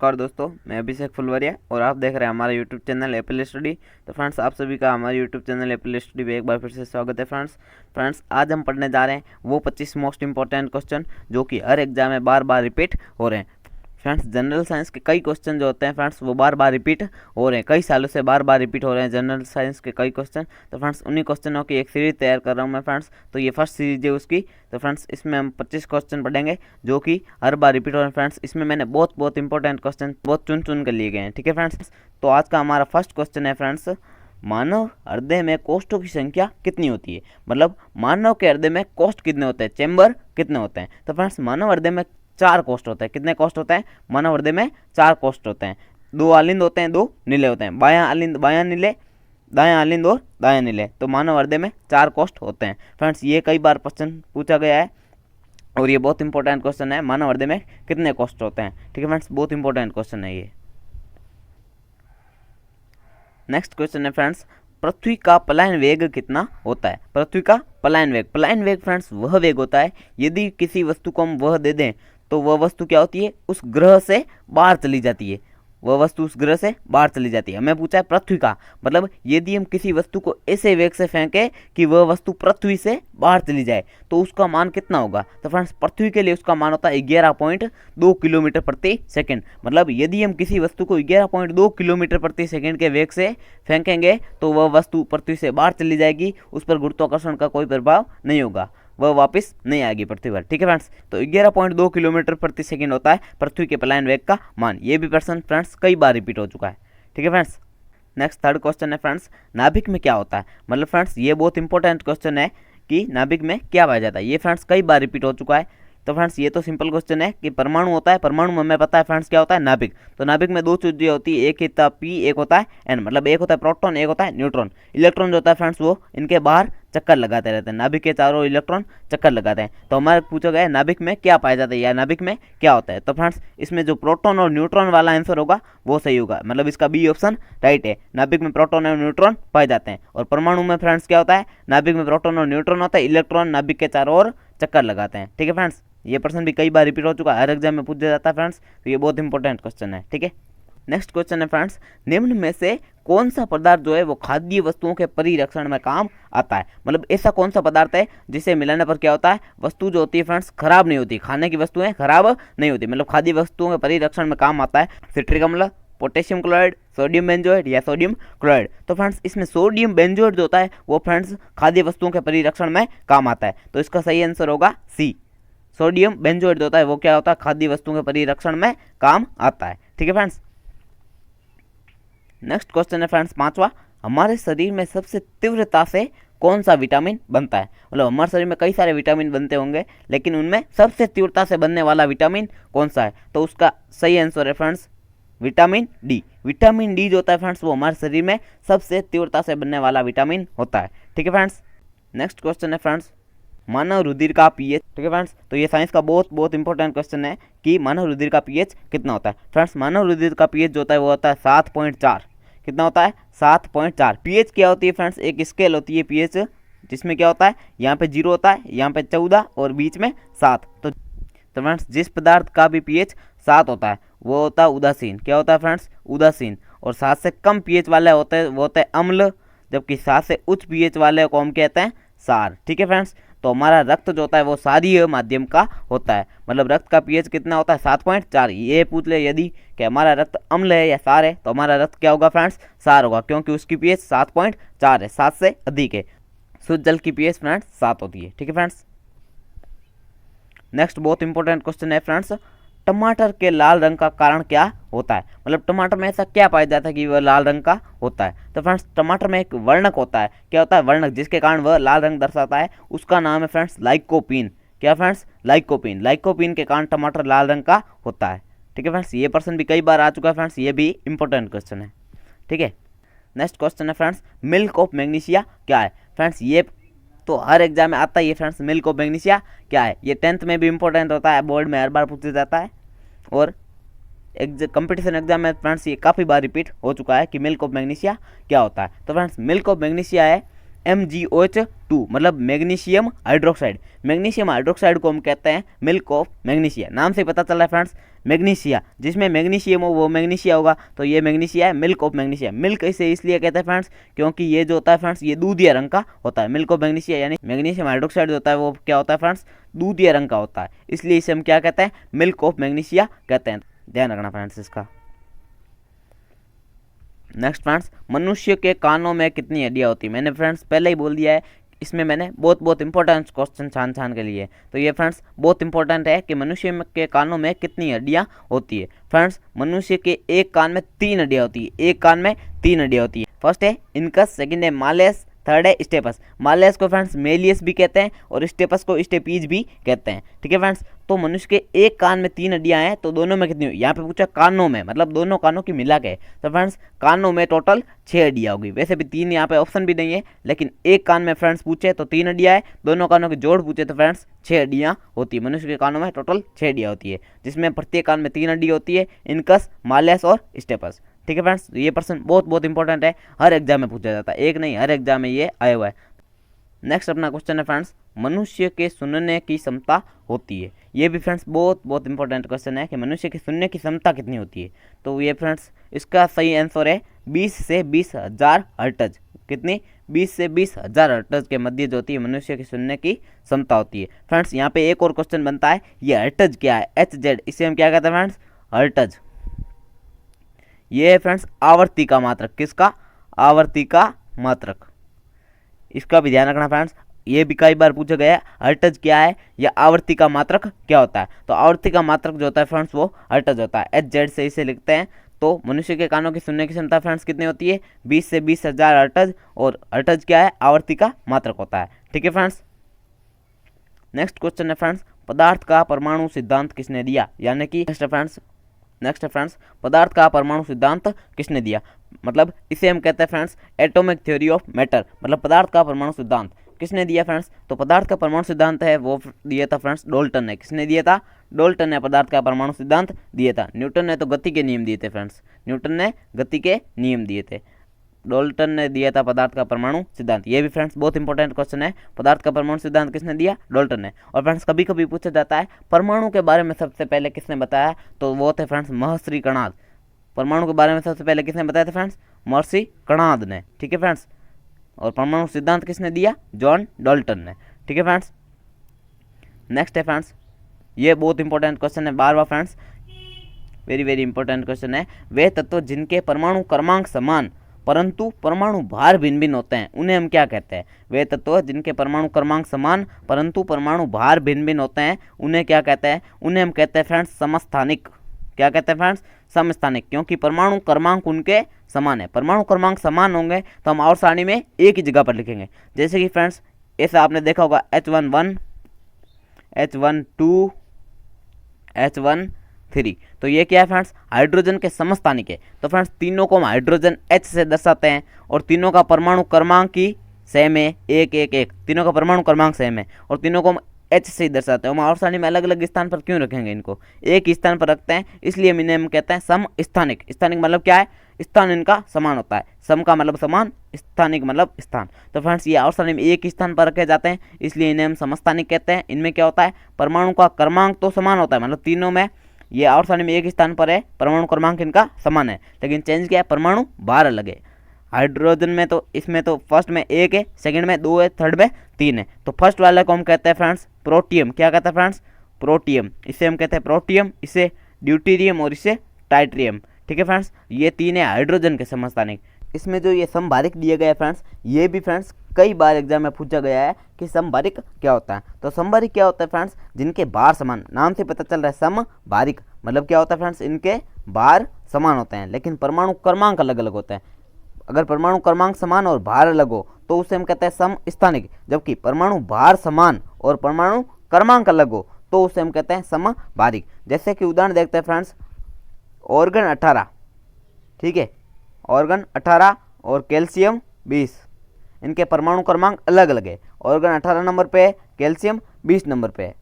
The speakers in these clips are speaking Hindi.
नमस्कार दोस्तों, मैं अभिषेक फुलवरिया और आप देख रहे हैं हमारा यूट्यूब चैनल एपल स्टडी। तो फ्रेंड्स, आप सभी का हमारे यूट्यूब चैनल एपल स्टडी में एक बार फिर से स्वागत है। फ्रेंड्स आज हम पढ़ने जा रहे हैं वो 25 मोस्ट इंपॉर्टेंट क्वेश्चन जो कि हर एग्जाम में बार बार रिपीट हो रहे हैं। फ्रेंड्स, जनरल साइंस के कई क्वेश्चन जो होते हैं फ्रेंड्स वो बार बार रिपीट हो रहे हैं, कई सालों से बार बार रिपीट हो रहे हैं जनरल साइंस के कई क्वेश्चन। तो फ्रेंड्स उन्हीं क्वेश्चनों की एक सीरीज तैयार कर रहा हूँ मैं फ्रेंड्स। तो ये फर्स्ट सीरीज है उसकी। तो फ्रेंड्स इसमें हम 25 क्वेश्चन पढ़ेंगे जो कि हर बार रिपीट हो रहे हैं। फ्रेंड्स इसमें मैंने बहुत इंपॉर्टेंट क्वेश्चन बहुत चुन चुन कर लिए गए हैं। ठीक है फ्रेंड्स, तो आज का हमारा फर्स्ट क्वेश्चन है फ्रेंड्स, मानव हृदय में कोष्ठों की संख्या कितनी होती है। मतलब मानव के हृदय में कोष्ठ कितने होते हैं, चैम्बर कितने होते हैं। तो फ्रेंड्स मानव हृदय में 4 कोष्ठ होते हैं। कितने कोष्ठ होते हैं मानव हृदय में? 4 कोष्ठ होते हैं। 2 आलिंद होते हैं, 2 नीले होते हैं। बायां आलिंद बायां नीले, दायां आलिंद और दायां नीले। तो मानव हृदय में 4 कोष्ठ होते हैं। फ्रेंड्स ये कई बार क्वेश्चन पूछा गया है और ये बहुत इंपॉर्टेंट क्वेश्चन है, मानव हृदय में कितने कोष्ठ होते हैं। ठीक है फ्रेंड्स, बहुत इंपॉर्टेंट क्वेश्चन है ये। नेक्स्ट क्वेश्चन है फ्रेंड्स, पृथ्वी का पलायन वेग कितना होता है। पृथ्वी का पलायन वेग फ्रेंड्स वह वेग होता है यदि किसी वस्तु को हम वह दे दें तो वह वस्तु क्या होती है, उस ग्रह से बाहर चली जाती है। वह वस्तु उस ग्रह से बाहर चली जाती है। हमें पूछा है पृथ्वी का, मतलब यदि हम किसी वस्तु को ऐसे वेग से फेंकें कि वह वस्तु पृथ्वी से बाहर चली जाए तो उसका मान कितना होगा। तो फ्रेंड्स पृथ्वी के लिए उसका मान होता है 11.2 किलोमीटर प्रति सेकंड। मतलब यदि हम किसी वस्तु को 11.2 किलोमीटर प्रति सेकंड के वेग से फेंकेंगे तो वह वस्तु पृथ्वी से बाहर चली जाएगी, उस पर गुरुत्वाकर्षण का कोई प्रभाव नहीं होगा, वह वापस नहीं आएगी पृथ्वी पर। ठीक है फ्रेंड्स, तो 11.2 किलोमीटर प्रति सेकंड होता है पृथ्वी के पलायन वेग का मान। ये भी प्रश्न फ्रेंड्स कई बार रिपीट हो चुका है। ठीक है फ्रेंड्स, नेक्स्ट थर्ड क्वेश्चन है फ्रेंड्स, नाभिक में क्या होता है। मतलब फ्रेंड्स ये बहुत इंपॉर्टेंट क्वेश्चन है कि नाभिक में क्या पाया जाता है। ये फ्रेंड्स कई बार रिपीट हो चुका है। तो फ्रेंड्स ये तो सिंपल क्वेश्चन है कि परमाणु होता है, परमाणु में हमें पता है फ्रेंड्स क्या होता है, नाभिक। तो नाभिक में 2 चीजें होती है, एक होता है पी, एक होता है एन। मतलब एक होता है प्रोटॉन, एक होता है न्यूट्रॉन। इलेक्ट्रॉन जो होता है फ्रेंड्स वो इनके बाहर चक्कर लगाते रहते हैं, नाभिक के चारों इलेक्ट्रॉन चक्कर लगाते हैं। तो हमारे पूछा गया है नाभिक में क्या पाया जाता है या नाभिक में क्या होता है। तो फ्रेंड्स इसमें जो प्रोटॉन और न्यूट्रॉन वाला आंसर होगा वो सही होगा, मतलब इसका बी ऑप्शन राइट है। नाभिक में प्रोटॉन और न्यूट्रॉन पाए जाते हैं। और परमाणु में फ्रेंड्स क्या होता है, नाभिक में प्रोटॉन और न्यूट्रॉन होता है, इलेक्ट्रॉन नाभिक के चारों ओर चक्कर लगाते हैं। ठीक है फ्रेंड्स, ये प्रश्न भी कई बार रिपीट हो चुका है, हर एग्जाम में पूछा जाता है फ्रेंड्स। तो ये बहुत इंपॉर्टेंट क्वेश्चन है। ठीक है, नेक्स्ट क्वेश्चन है फ्रेंड्स, निम्न में से कौन सा पदार्थ जो है वो खाद्य वस्तुओं के परिरक्षण में काम आता है। मतलब ऐसा कौन सा पदार्थ है जिसे मिलाने पर क्या होता है, वस्तु जो होती है फ्रेंड्स खराब नहीं होती, खाने की वस्तुएं खराब नहीं होती, मतलब खाद्य वस्तुओं के परिरक्षण में काम आता है। सिट्रिक अम्ल, पोटेशियम क्लोराइड, सोडियम बेंजोएट या सोडियम क्लोराइड। तो फ्रेंड्स इसमें सोडियम बेंजोएट जो होता है वो फ्रेंड्स खाद्य वस्तुओं के परिरक्षण में काम आता है। तो इसका सही आंसर होगा सी। सोडियम बेंजोएट जो होता है वो क्या होता है, खाद्य वस्तुओं के परिरक्षण में काम आता है। ठीक है फ्रेंड्स, नेक्स्ट क्वेश्चन है फ्रेंड्स पांचवा, हमारे शरीर में सबसे तीव्रता से कौन सा विटामिन बनता है। मतलब हमारे शरीर में कई सारे विटामिन बनते होंगे लेकिन उनमें सबसे तीव्रता से बनने वाला विटामिन कौन सा है। तो उसका सही आंसर है friends vitamin D. Vitamin D जो होता है फ्रेंड्स वो हमारे शरीर में सबसे तीव्रता से बनने वाला विटामिन होता है। ठीक है फ्रेंड्स, नेक्स्ट क्वेश्चन है फ्रेंड्स, मानव रुधिर का पीएच। ठीक है फ्रेंड्स, तो ये साइंस का बहुत इंपॉर्टेंट क्वेश्चन है कि मानव रुधिर का पीएच कितना होता है। फ्रेंड्स मानव रुधिर का पीएच जो होता है वो होता है 7.4। कितना होता है, 7.4। पीएच क्या होती है फ्रेंड्स, एक स्केल होती है पीएच जिसमें क्या होता है, यहाँ पे 0 होता है, यहाँ पे 14 और बीच में 7। तो फ्रेंड्स जिस पदार्थ का भी पीएच 7 होता है वो होता है उदासीन। क्या होता है फ्रेंड्स, उदासीन। और 7 से कम पीएच वाले होते हैं वो होते हैं अम्ल, जबकि 7 से उच्च पीएच वाले को हम कहते हैं सार। ठीक है फ्रेंड्स, तो हमारा रक्त जो होता है वो सारीय माध्यम का होता है। मतलब रक्त का पीएच कितना होता है, 7.4। ये पूछ ले यदि कि हमारा रक्त अम्ल है या सार है तो हमारा रक्त क्या होगा फ्रेंड्स, सार होगा, क्योंकि उसकी पीएच 7.4 है, 7 से अधिक है। शुद्ध जल की पीएच फ्रेंड्स 7 होती है। ठीक है फ्रेंड्स, नेक्स्ट बहुत इंपॉर्टेंट क्वेश्चन है फ्रेंड्स, टमाटर के लाल रंग का कारण क्या होता है। मतलब टमाटर में ऐसा क्या पाया जाता है कि वह लाल रंग का होता है। तो फ्रेंड्स टमाटर में एक वर्णक होता है, क्या होता है, वर्णक, जिसके कारण वह लाल रंग दर्शाता है, उसका नाम है फ्रेंड्स लाइकोपीन। क्या फ्रेंड्स, लाइकोपीन। लाइकोपीन के कारण टमाटर लाल रंग का होता है। ठीक है फ्रेंड्स, ये प्रश्न भी कई बार आ चुका है फ्रेंड्स, ये भी इंपॉर्टेंट क्वेश्चन है। ठीक है, नेक्स्ट क्वेश्चन है फ्रेंड्स, मिल्क ऑफ मैग्नीशिया क्या है। फ्रेंड्स ये तो हर एग्जाम में आता ही है फ्रेंड्स, मिल्क ऑफ मैग्नीशिया क्या है। ये 10th में भी इंपॉर्टेंट होता है, बोर्ड में हर बार पूछा जाता है और कंपटीशन एग्जाम में फ्रेंड्स ये काफ़ी बार रिपीट हो चुका है कि मिल्क ऑफ मैग्नीशिया क्या होता है। तो फ्रेंड्स मिल्क ऑफ मैग्नीशिया है MgOH2 मतलब मैग्नीशियम हाइड्रोक्साइड। मैग्नीशियम हाइड्रोक्साइड को हम कहते हैं मिल्क ऑफ मैग्नीशिया। नाम से पता चल रहा है फ्रेंड्स, मैग्नीशिया, जिसमें मैग्नीशियम हो वो मैग्नीशिया होगा, तो ये मैग्नीशिया है, मिल्क ऑफ मैग्नीशिया। मिल्क इसे इसलिए कहते हैं फ्रेंड्स क्योंकि ये जो होता है फ्रेंड्स ये दूधिया रंग का होता है। मिल्क ऑफ मैग्नीशिया यानी मैग्नीशियम हाइड्रोक्साइड होता है वो क्या होता है फ्रेंड्स, दूधिया रंग का होता है, इसलिए इसे हम क्या कहते हैं, मिल्क ऑफ मैग्नीशिया कहते हैं। ध्यान रखना फ्रेंड्स इसका। नेक्स्ट फ्रेंड्स, मनुष्य के कानों में कितनी हड्डियाँ होती है। मैंने फ्रेंड्स पहले ही बोल दिया है, इसमें मैंने बहुत इंपॉर्टेंट क्वेश्चन छान के लिए, तो ये फ्रेंड्स बहुत इंपॉर्टेंट है कि मनुष्य के कानों में कितनी हड्डियाँ होती है। फ्रेंड्स मनुष्य के एक कान में 3 हड्डियाँ होती है, एक कान में 3 हड्डियाँ होती है। फर्स्ट है इनकस, सेकंड है मालेस, थर्ड है स्टेपस। मालेस को फ्रेंड्स मेलियस भी कहते हैं और स्टेपस को स्टेपीज भी कहते हैं। ठीक है फ्रेंड्स, तो मनुष्य के एक कान में 3 हड्डियां हैं, तो दोनों में कितनी हुई, यहाँ पे पूछा कानों में, मतलब दोनों कानों की मिला के, तो फ्रेंड्स कानों में टोटल 6 हड्डियां होगी। वैसे भी 3 यहाँ पे ऑप्शन भी नहीं है, लेकिन एक कान में फ्रेंड्स पूछे तो 3 हड्डियां है, दोनों कानों के जोड़ पूछे तो फ्रेंड्स 6 हड्डियां होती है। मनुष्य के कानों में टोटल 6 हड्डियां होती है, जिसमें प्रत्येक कान में 3 हड्डी होती है, इनकस, मालेस और स्टेपस। ठीक है फ्रेंड्स, ये पर्सन बहुत इंपॉर्टेंट है, हर एग्जाम में पूछा जाता है, एक नहीं हर एग्जाम में ये आया हुआ है। नेक्स्ट अपना क्वेश्चन है फ्रेंड्स, मनुष्य के सुनने की क्षमता होती है। ये भी फ्रेंड्स बहुत इंपॉर्टेंट क्वेश्चन है कि मनुष्य की सुनने की क्षमता कितनी होती है। तो ये फ्रेंड्स इसका सही आंसर है 20 से 20,000 हर्ट्ज। कितनी, 20 से 20,000 हर्ट्ज के मध्य जो होती है मनुष्य की सुनने की क्षमता होती है। फ्रेंड्स यहाँ पे एक और क्वेश्चन बनता है, ये हर्ट्ज क्या है, HZ, इसे हम क्या कहते हैं फ्रेंड्स, हर्ट्ज। ये है फ्रेंड्स आवर्ती का मात्रक, किसका, आवर्ती का मात्रक। इसका भी ध्यान रखना फ्रेंड्स, ये भी कई बार पूछा गया है, हर्ट्ज क्या है या आवर्ती का मात्रक क्या होता है। तो आवर्ती का मात्रक जो होता है फ्रेंड्स वो हर्ट्ज होता है, HZ से इसे लिखते हैं। तो मनुष्य के कानों की सुनने की क्षमता फ्रेंड्स कितनी होती है, 20 से 20,000 हर्ट्ज, और हर्ट्ज क्या है, आवर्ती का मात्रक होता है। ठीक है फ्रेंड्स, नेक्स्ट क्वेश्चन है फ्रेंड्स, पदार्थ का परमाणु सिद्धांत किसने दिया, यानी कि नेक्स्ट है फ्रेंड्स, पदार्थ का परमाणु सिद्धांत किसने दिया, मतलब इसे हम कहते हैं friends atomic theory of matter, मतलब पदार्थ का परमाणु सिद्धांत किसने दिया फ्रेंड्स। तो पदार्थ का परमाणु सिद्धांत है वो दिया था फ्रेंड्स डाल्टन ने। किसने दिया था, डाल्टन ने पदार्थ का परमाणु सिद्धांत दिया था। न्यूटन ने तो गति के नियम दिए थे फ्रेंड्स, न्यूटन ने गति के नियम दिए थे, डाल्टन ने दिया था पदार्थ का परमाणु सिद्धांत। ये भी फ्रेंड्स बहुत इंपॉर्टेंट क्वेश्चन है, पदार्थ का परमाणु सिद्धांत किसने दिया, डाल्टन ने। और फ्रेंड्स कभी कभी पूछा जाता है परमाणु के बारे में सबसे पहले किसने बताया, तो वो थे फ्रेंड्स महर्षि कणाद। परमाणु के बारे में सबसे पहले किसने बताया था फ्रेंड्स, महर्षि कणाद ने। ठीक है फ्रेंड्स, और परमाणु सिद्धांत किसने दिया, जॉन डाल्टन ने। ठीक है फ्रेंड्स, नेक्स्ट है फ्रेंड्स, ये बहुत इंपॉर्टेंट क्वेश्चन है, बार फ्रेंड्स वेरी इंपॉर्टेंट क्वेश्चन है, वे तत्व जिनके परमाणु क्रमांक समान परंतु परमाणु भार भिन्न भिन्न होते हैं उन्हें हम क्या कहते हैं। वे तत्व जिनके परमाणु क्रमांक समान परंतु परमाणु भार भिन्न भिन्न होते हैं उन्हें क्या कहते हैं, उन्हें हम कहते हैं फ्रेंड्स समस्थानिक। क्या कहते हैं फ्रेंड्स, समस्थानिक, क्योंकि परमाणु क्रमांक उनके समान है। परमाणु क्रमांक समान होंगे तो हम आवर्त सारणी में एक ही जगह पर लिखेंगे। जैसे कि फ्रेंड्स ऐसा आपने देखा होगा H11, H12, H13, तो ये क्या है फ्रेंड्स, हाइड्रोजन के समस्थानिक है। तो फ्रेंड्स तीनों को हम हाइड्रोजन H से दर्शाते हैं और तीनों का परमाणु क्रमांक ही सेम है, 111, तीनों का परमाणु क्रमांक सेम है और तीनों को हम H से ही दर्शाते हैं। हम आवर्त सारणी में अलग अलग स्थान पर क्यों रखेंगे, इनको एक ही स्थान पर रखते हैं, इसलिए इन्हें हम कहते हैं समस्थानिक। स्थानिक मतलब क्या है, स्थान इनका समान होता है, सम का मतलब समान, स्थानिक मतलब स्थान। तो फ्रेंड्स ये आवर्त सारणी में एक ही स्थान पर रखे जाते हैं, इसलिए इन्हें हम समस्थानिक कहते हैं। इनमें क्या होता है, परमाणु का क्रमांक तो समान होता है, मतलब तीनों में ये आवर्त सारणी में एक ही स्थान पर है, परमाणु क्रमांक इनका समान है, लेकिन चेंज क्या है, परमाणु भार अलग है। हाइड्रोजन में तो इसमें तो फर्स्ट में 1 है, सेकंड में 2 है, थर्ड में 3 है। तो फर्स्ट वाले को हम कहते हैं फ्रेंड्स प्रोटियम। क्या कहते हैं फ्रेंड्स, प्रोटियम, इसे हम कहते हैं प्रोटियम, इसे ड्यूटेरियम और इसे टाइट्रियम। ठीक है फ्रेंड्स, ये 3 है हाइड्रोजन के समस्थानिक। इसमें जो ये समभारिक दिए गए फ्रेंड्स, ये भी फ्रेंड्स कई बार एग्जाम में पूछा गया है कि समभारिक क्या होता है। तो समभारिक क्या होता है फ्रेंड्स, जिनके भार समान, नाम से पता चल रहा है समभारिक, मतलब क्या होता है फ्रेंड्स, इनके भार समान होते हैं लेकिन परमाणु क्रमांक अलग अलग होते हैं। अगर परमाणु क्रमांक समान और भार अलग हो तो उसे हम कहते हैं समस्थानिक, जबकि परमाणु भार समान और परमाणु क्रमांक अलग हो तो उसे हम कहते हैं समभारिक। जैसे कि उदाहरण देखते हैं फ्रेंड्स, ऑर्गन 18, ठीक है, ऑर्गन 18 और कैल्शियम 20, इनके परमाणु क्रमांक अलग अलग है। ऑर्गन 18 नंबर पे है, कैल्शियम 20 नंबर पे है।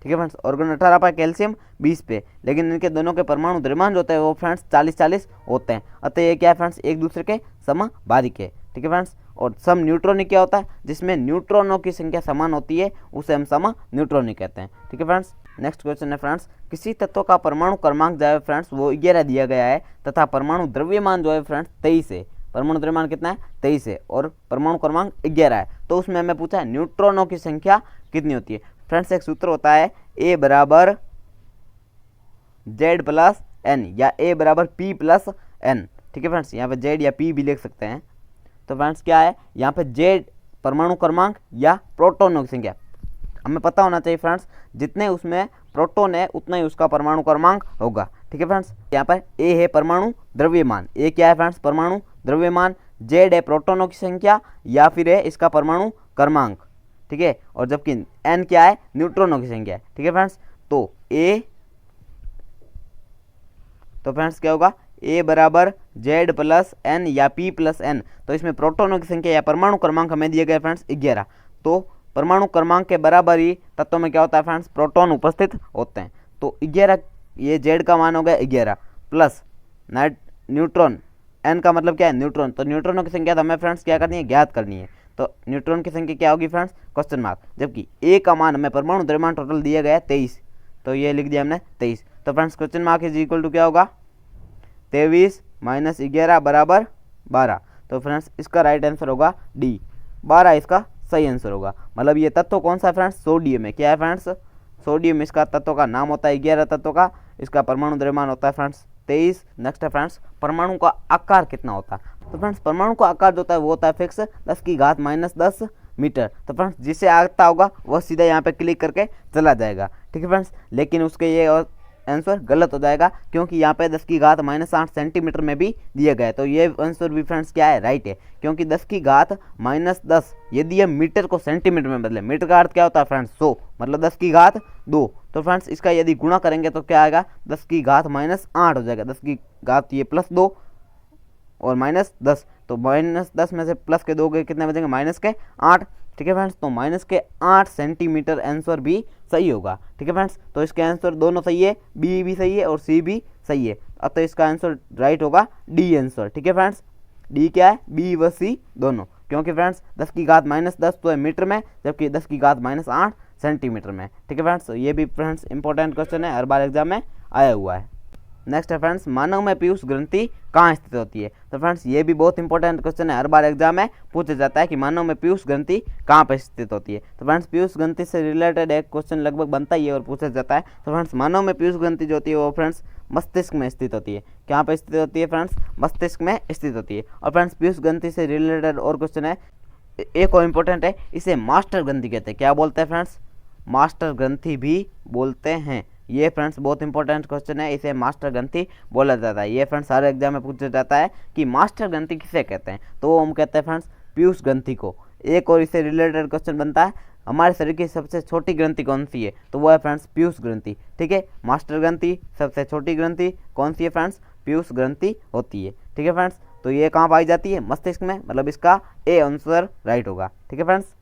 ठीक है फ्रेंड्स, ऑर्गन 18 पर, कैल्शियम 20 पे, लेकिन इनके दोनों के परमाणु द्रव्यमान जो होते हैं वो फ्रेंड्स 40-40 होते हैं। अतः ये क्या है फ्रेंड्स, एक दूसरे के समभारिक है। ठीक है फ्रेंड्स। और सम न्यूट्रॉनिक क्या होता है, जिसमें न्यूट्रॉनों की संख्या समान होती है उसे हम सम न्यूट्रॉनिक कहते हैं। ठीक है फ्रेंड्स। नेक्स्ट क्वेश्चन है फ्रेंड्स, किसी तत्व का परमाणु क्रमांक जो है फ्रेंड्स वो 11 दिया गया है तथा परमाणु द्रव्यमान जो है फ्रेंड्स 23 है। परमाणु द्रव्यमान कितना है, 23 है, और परमाणु क्रमांक 11 है। तो उसमें हमें पूछा है न्यूट्रॉनों की संख्या कितनी होती है। फ्रेंड्स एक सूत्र होता है A बराबर Z प्लस N या A बराबर P प्लस N। ठीक है फ्रेंड्स, यहाँ पे Z या P भी लिख सकते हैं। तो फ्रेंड्स क्या है, यहाँ पे Z परमाणु क्रमांक या प्रोटॉनों की संख्या हमें पता होना चाहिए फ्रेंड्स, जितने उसमें प्रोटॉन है उतना ही उसका परमाणु क्रमांक होगा। ठीक है फ्रेंड्स, यहाँ पर A है परमाणु द्रव्यमान, A क्या है फ्रेंड्स परमाणु द्रव्यमान, Z है प्रोटॉनों की संख्या या फिर है इसका परमाणु क्रमांक। ठीक है, और जबकि N क्या है, न्यूट्रॉनों की संख्या है। ठीक है फ्रेंड्स, तो A, तो फ्रेंड्स क्या होगा, A बराबर Z प्लस N या P प्लस N। तो इसमें प्रोटॉनों की संख्या या परमाणु क्रमांक हमें दिया गया फ्रेंड्स 11। तो परमाणु क्रमांक के बराबर ही तत्व में क्या होता है फ्रेंड्स, प्रोटॉन उपस्थित होते हैं। तो 11, ये Z का मान हो गया 11 प्लस न्यूट्रॉन, N का मतलब क्या है, न्यूट्रॉन। तो न्यूट्रॉनों की संख्या तो हमें फ्रेंड्स क्या करनी है, ज्ञात करनी है। तो न्यूट्रॉन की संख्या क्या होगी फ्रेंड्स, क्वेश्चन मार्क। जबकि A का मान हमें परमाणु द्रव्यमान टोटल दिया गया है 23, तो ये लिख दिया हमने 23। तो friends question mark is equal to क्या होगा, 23 माइनस 11 बराबर 12। तो फ्रेंड्स इसका राइट आंसर होगा डी, 12 इसका सही आंसर होगा। मतलब ये तत्व कौन सा है फ्रेंड्स, सोडियम है। क्या है फ्रेंड्स, सोडियम इसका तत्व का नाम होता है, 11 तत्व का इसका परमाणु द्रव्यमान होता है फ्रेंड्स 23। नेक्स्ट है फ्रेंड्स, परमाणु का आकार कितना होता है। तो फ्रेंड्स परमाणु का आकार जो होता है वो होता है फिक्स 10 की घात माइनस 10 मीटर। तो फ्रेंड्स जिसे आता होगा वह सीधा यहाँ पे क्लिक करके चला जाएगा। ठीक है फ्रेंड्स, लेकिन उसके ये और आंसर गलत हो जाएगा, क्योंकि यहाँ पे 10 की घात माइनस 8 सेंटीमीटर में भी दिया गया है। तो ये आंसर भी फ्रेंड्स क्या है, राइट है, क्योंकि 10 की घात माइनस 10 यदि हम मीटर को सेंटीमीटर में बदले, मीटर का अर्थ क्या होता है फ्रेंड्स 100, मतलब 10 की घात 2। तो फ्रेंड्स इसका यदि गुणा करेंगे तो क्या आएगा, 10 की घात माइनस 8 हो जाएगा। 10 की घात ये प्लस 2 और माइनस 10, तो माइनस 10 में से प्लस के 2 के कितने बचेंगे, माइनस के 8। ठीक है फ्रेंड्स, तो माइनस के 8 सेंटीमीटर आंसर भी सही होगा। ठीक है फ्रेंड्स, तो इसके आंसर दोनों सही है, बी भी सही है और सी भी सही है। अब तो इसका आंसर राइट होगा डी आंसर। ठीक है फ्रेंड्स, डी क्या है, बी व सी दोनों, क्योंकि फ्रेंड्स 10 की घात माइनस 10 तो है मीटर में, जबकि 10 की घात माइनस 8 सेंटीमीटर में। ठीक है फ्रेंड्स, तो ये भी फ्रेंड्स इंपॉर्टेंट क्वेश्चन है, हर बार एग्जाम में आया हुआ है। नेक्स्ट है फ्रेंड्स, मानव में पीयूष ग्रंथि कहाँ स्थित होती है। तो फ्रेंड्स ये भी बहुत इंपॉर्टेंट क्वेश्चन है, हर बार एग्जाम में पूछा जाता है कि मानव में पीयूष ग्रंथि कहाँ पर स्थित होती है। तो फ्रेंड्स पीयूष ग्रंथि से रिलेटेड एक क्वेश्चन लगभग बनता ही है और पूछा जाता है। तो फ्रेंड्स मानव में पीयूष ग्रंथि जो होती है वो फ्रेंड्स मस्तिष्क में स्थित होती है। कहाँ पर स्थित होती है फ्रेंड्स, मस्तिष्क में स्थित होती है। और फ्रेंड्स पीयूष ग्रंथि से रिलेटेड और क्वेश्चन है, एक और इम्पोर्टेंट है, इसे मास्टर ग्रंथि कहते हैं। क्या बोलते हैं फ्रेंड्स, मास्टर ग्रंथि भी बोलते हैं। ये फ्रेंड्स बहुत इंपॉर्टेंट क्वेश्चन है, इसे मास्टर ग्रंथि बोला जाता है। ये फ्रेंड्स हर एग्जाम में पूछा जाता है कि मास्टर ग्रंथि किसे कहते हैं, तो वो हम कहते हैं फ्रेंड्स पीयूष ग्रंथि को। एक और इससे रिलेटेड क्वेश्चन बनता है, हमारे शरीर की सबसे छोटी ग्रंथि कौन सी है, तो वो है फ्रेंड्स पीयूष ग्रंथि। ठीक है, मास्टर ग्रंथि सबसे छोटी ग्रंथि कौन सी है फ्रेंड्स, पीयूष ग्रंथि होती है। ठीक है फ्रेंड्स, तो ये कहाँ पाई जाती है, मस्तिष्क में, मतलब इसका ए आंसर राइट होगा। ठीक है फ्रेंड्स,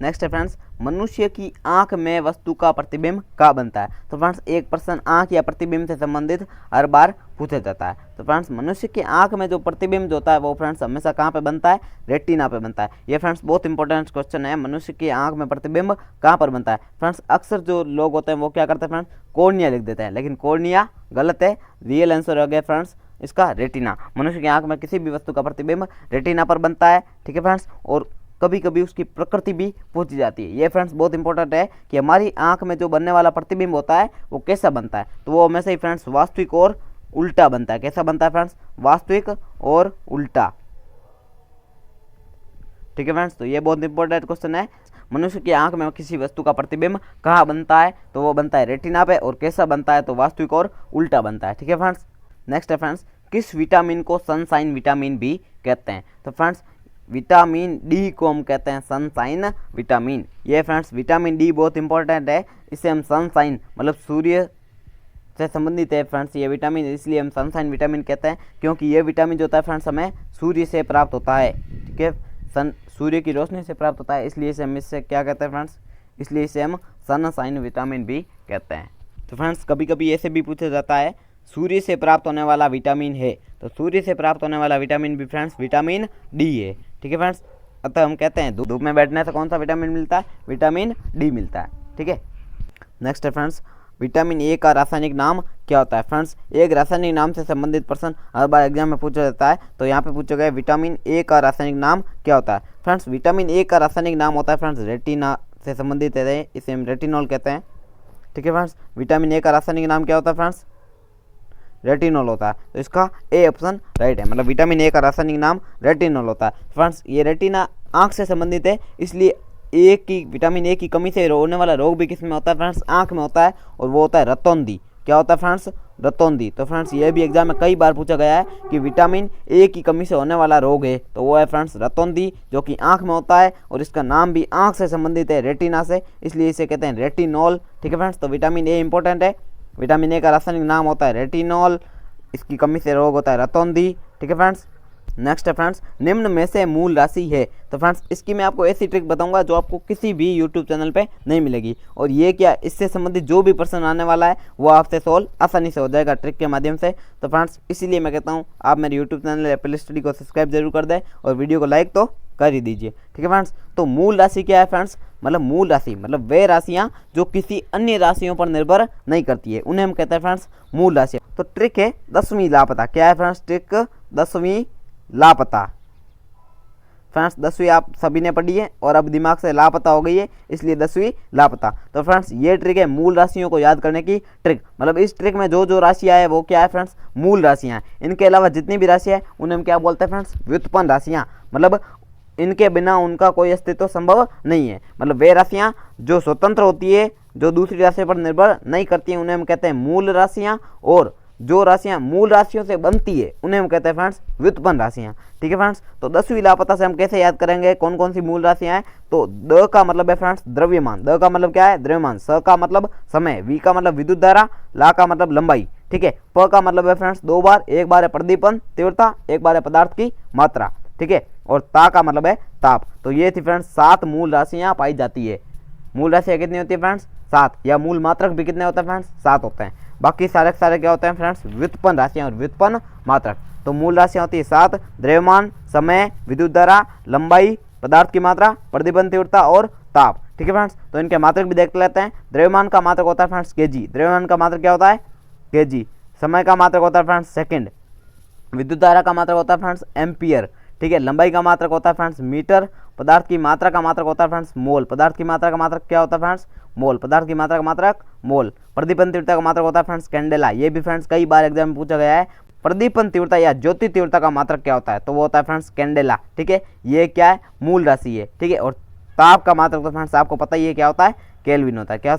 नेक्स्ट है फ्रेंड्स, मनुष्य की आंख में वस्तु का प्रतिबिंब कहाँ बनता है। तो फ्रेंड्स एक प्रश्न आंख या प्रतिबिंब से संबंधित हर बार पूछा जाता है। तो फ्रेंड्स मनुष्य की आंख में जो प्रतिबिंब जो होता है वो फ्रेंड्स हमेशा कहाँ पे बनता है, रेटिना पे बनता है। ये फ्रेंड्स बहुत इंपॉर्टेंट क्वेश्चन है, मनुष्य की आंख में प्रतिबिंब कहाँ पर बनता है। फ्रेंड्स अक्सर जो लोग होते हैं वो क्या करते हैं फ्रेंड्स, कॉर्निया लिख देते हैं, लेकिन कॉर्निया गलत है। रियल आंसर हो गया फ्रेंड्स इसका रेटिना। मनुष्य की आंख में किसी भी वस्तु का प्रतिबिंब रेटिना पर बनता है। ठीक है फ्रेंड्स, और कभी कभी उसकी प्रकृति भी पूछी जाती है। ये फ्रेंड्स बहुत इंपॉर्टेंट है कि हमारी आंख में जो बनने वाला प्रतिबिंब होता है वो कैसा बनता है, तो वो हमेशा ही फ्रेंड्स वास्तविक और उल्टा बनता है। कैसा बनता है फ्रेंड्स, वास्तविक और उल्टा। ठीक है फ्रेंड्स, तो ये बहुत इंपॉर्टेंट क्वेश्चन है। मनुष्य की आंख में किसी वस्तु का प्रतिबिंब कहाँ बनता है, तो वो बनता है रेटिना पे, और कैसा बनता है, तो वास्तविक और उल्टा बनता है। ठीक है फ्रेंड्स, नेक्स्ट है फ्रेंड्स, किस विटामिन को सनशाइन विटामिन भी कहते हैं। तो फ्रेंड्स विटामिन डी को हम कहते हैं सनशाइन विटामिन। ये फ्रेंड्स विटामिन डी बहुत इंपॉर्टेंट है, इसे हम सनशाइन मतलब सूर्य से संबंधित है फ्रेंड्स ये विटामिन, इसलिए हम सनशाइन विटामिन कहते हैं, क्योंकि ये विटामिन जो होता है फ्रेंड्स हमें सूर्य से प्राप्त होता है। ठीक है, सूर्य की रोशनी से प्राप्त होता है, इसलिए इसे हम इससे क्या कहते हैं फ्रेंड्स, इसलिए इसे हम सनशाइन विटामिन भी कहते हैं। तो फ्रेंड्स कभी कभी ऐसे भी पूछा जाता है सूर्य से प्राप्त होने वाला विटामिन है, तो सूर्य से प्राप्त होने वाला विटामिन भी फ्रेंड्स विटामिन डी है। ठीक है फ्रेंड्स, अतः हम कहते हैं धूप में बैठने से कौन सा विटामिन मिलता है, विटामिन डी मिलता है। ठीक है, नेक्स्ट है फ्रेंड्स, विटामिन ए का रासायनिक नाम क्या होता है। फ्रेंड्स, एक रासायनिक नाम से संबंधित प्रश्न हर बार एग्जाम में पूछा जाता है, तो यहाँ पे पूछा गया विटामिन ए का रासायनिक नाम क्या होता है। फ्रेंड्स, विटामिन ए का रासायनिक नाम होता है फ्रेंड्स रेटिना से संबंधित है, इसे हम रेटिनॉल कहते हैं। ठीक है फ्रेंड्स, विटामिन ए का रासायनिक नाम क्या होता है फ्रेंड्स, रेटिनॉल होता है, तो इसका ए ऑप्शन राइट है, मतलब विटामिन ए का रासायनिक नाम रेटिनॉल होता है। फ्रेंड्स, ये रेटिना आँख से संबंधित है, इसलिए विटामिन ए की कमी से होने वाला रोग भी किस में होता है फ्रेंड्स, आँख में होता है, और वो होता है रतौंधी। क्या होता है फ्रेंड्स, रतौंधी। तो फ्रेंड्स, ये भी एग्जाम में कई बार पूछा गया है कि विटामिन ए की कमी से होने वाला रोग है, तो वो है फ्रेंड्स रतौंधी, जो कि आँख में होता है, और इसका नाम भी आँख से संबंधित है, रेटिना से, इसलिए इसे कहते हैं रेटिनॉल। ठीक है फ्रेंड्स, तो विटामिन ए इंपॉर्टेंट है, विटामिन ए का रासायनिक नाम होता है रेटिनॉल, इसकी कमी से रोग होता है रतौंधी। ठीक है फ्रेंड्स, नेक्स्ट है फ्रेंड्स, निम्न में से मूल राशि है। तो फ्रेंड्स, इसकी मैं आपको ऐसी ट्रिक बताऊंगा जो आपको किसी भी यूट्यूब चैनल पे नहीं मिलेगी, और ये क्या, इससे संबंधित जो भी प्रश्न आने वाला है वो आपसे सॉल्व आसानी से हो जाएगा ट्रिक के माध्यम से। तो फ्रेंड्स, इसीलिए मैं कहता हूँ आप मेरे यूट्यूब चैनल एप्पल स्टडी को सब्सक्राइब जरूर कर दें, और वीडियो को लाइक तो कर ही दीजिए। ठीक है फ्रेंड्स, तो मूल राशि क्या है फ्रेंड्स, मतलब मूल राशि मतलब वे राशियाँ जो किसी अन्य राशियों पर निर्भर नहीं करती है, उन्हें हम कहते हैं फ्रेंड्स मूल राशि। तो ट्रिक है 10वीं लापता। क्या है फ्रेंड्स, ट्रिक 10वीं लापता। फ्रेंड्स, 10वीं आप सभी ने पढ़ी है, और अब दिमाग से लापता हो गई है, इसलिए 10वीं लापता। तो फ्रेंड्स, ये ट्रिक है मूल राशियों को याद करने की ट्रिक, मतलब इस ट्रिक में जो जो राशियाँ है वो क्या है फ्रेंड्स, मूल राशियाँ हैं। इनके अलावा जितनी भी राशियाँ है उन्हें हम क्या बोलते हैं फ्रेंड्स, व्युत्पन्न राशियाँ, मतलब इनके बिना उनका कोई अस्तित्व संभव नहीं है। मतलब वे राशियाँ जो स्वतंत्र होती है, जो दूसरी राशि पर निर्भर नहीं करती हैं, उन्हें हम कहते हैं मूल राशियाँ, और जो राशियाँ मूल राशियों से बनती है उन्हें हम कहते हैं फ्रेंड्स व्युत्पन्न राशियाँ। ठीक है फ्रेंड्स, तो 10वीं लापता से हम कैसे याद करेंगे कौन कौन सी मूल राशियाँ हैं। तो द का मतलब है फ्रेंड्स द्रव्यमान, द का मतलब क्या है, द्रव्यमान, स का मतलब समय, वी का मतलब विद्युत धारा, ला का मतलब लंबाई। ठीक है, प का मतलब है फ्रेंड्स दो बार, एक बार है प्रदीपन तीव्रता, एक बार है पदार्थ की मात्रा। ठीक है, और ता का मतलब है ताप। तो ये थी फ्रेंड्स 7 मूल राशियाँ पाई जाती है। मूल राशियाँ कितनी होती है फ्रेंड्स, 7, या मूल मात्रक भी कितने होते हैं फ्रेंड्स, 7 होते हैं। बाकी सारे सारे क्या होते हैं फ्रेंड्स, व्युत्पन्न राशियाँ और व्युत्पन्न मात्रक। तो मूल राशियाँ होती है 7, द्रव्यमान, समय, विद्युत धारा, लंबाई, पदार्थ की मात्रा, प्रतिबंध तीव्रता और ताप। ठीक है फ्रेंड्स, तो इनके मात्रक भी देख लेते हैं। द्रव्यमान का मात्रक होता है फ्रेंड्स केजी, द्रव्यमान का मात्रक क्या होता है, केजी। समय का मात्रक होता है फ्रेंड्स सेकंड, विद्युत धारा का मात्रक होता है फ्रेंड्स एम्पियर। ठीक है, लंबाई का मात्रक होता है फ्रेंड्स मीटर, पदार्थ की मात्रा का मात्रक होता है फ्रेंड्स मोल, पदार्थ की मात्रा का मात्रक क्या होता है फ्रेंड्स, मोल, पदार्थ की मात्रा का मात्रक मोल। प्रदीपन तीव्रता का मात्रक होता है फ्रेंड्स कैंडेला, ये भी फ्रेंड्स कई बार एग्जाम में पूछा गया है। प्रदीपन तीव्रता या ज्योति तीव्रता का मात्रक क्या होता है, तो वो होता है फ्रेंड्स कैंडेला। ठीक है, ये क्या है, मूल राशि है। ठीक है, और ताप का मात्रक तो फ्रेंड्स आपको पता ही है क्या होता है, केल्विन होता है। क्या